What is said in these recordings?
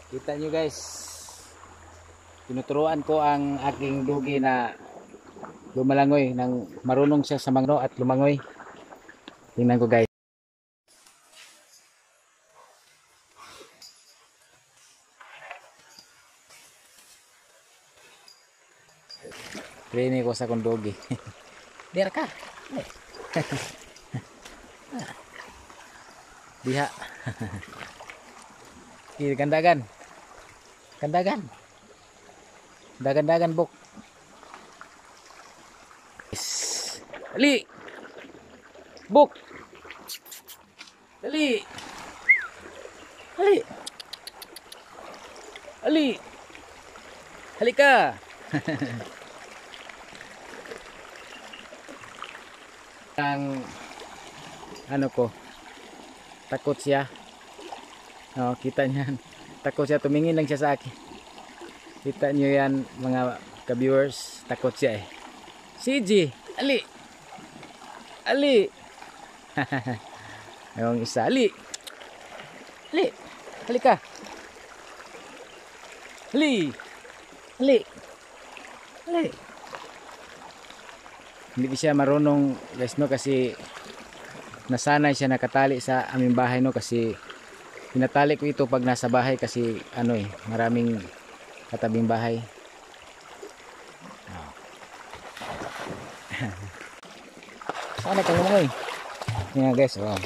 Kita nyo guys, tinuturuan ko ang aking dugi na lumalangoy nang marunong siya sa mangro at lumangoy. Tingnan ko guys. Training ko sa kong dugi. Diyan ka. Diha. Gandagan. Gandagan. Dagan-dagan buk. Ali. Buk. Ali. Ali. Ali. Halika. Ang ano ko, takot siya. Oh, kita niyan. Takot siya, tumingin lang siya sa akin. Kita niyo yan mga ka-viewers, takot siya eh. CG, ali. Ali. Yung isa, ali. Ali. Halika. Ali. Ali. Ali. Hindi siya marunong guys no, kasi nasanay siya nakatali sa aming bahay no, kasi pinatali ko ito pag nasa bahay kasi ano eh, maraming katabing bahay. Sana kang lumangoy. Yan guys, oh.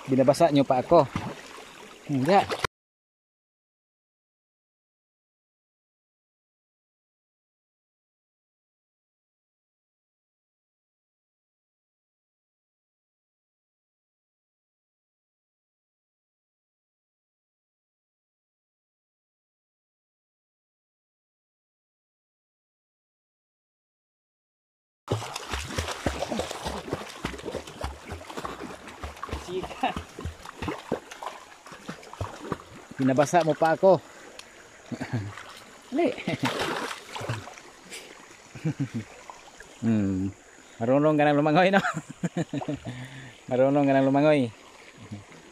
Binabasa nyo pa ako. Hindi. Binabasa mo pa ako. Ali. Marunong ka nang lumangoy no? Marunong ka nang lumangoy.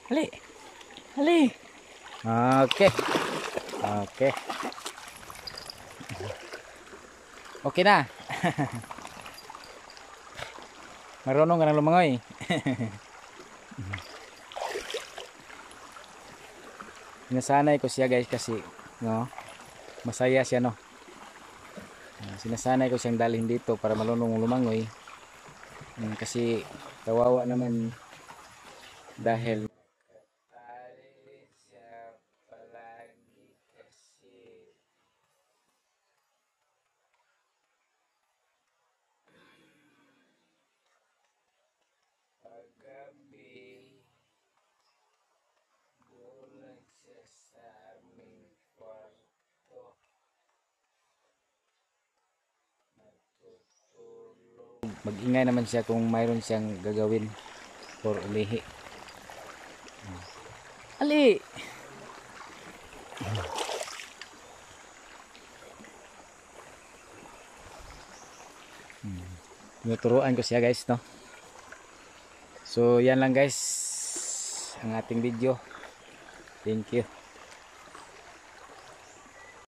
Ali. Ali. Okay. Okay. Okay na. Marunong ka nang lumangoy. Sinasanay ko siya guys kasi no, masaya siya no. Sinasanay ko siyang dalhin dito para marunong lumangoy. Kasi kawawa naman dahil siya palagi kasi paggabi bulag siya sa aming kwarto, natutulog. Mag-ingay naman siya kung mayroon siyang gagawin for ulihi. Ali! Tinuturuan ko siya guys no. So yan lang guys ang ating video. Thank you.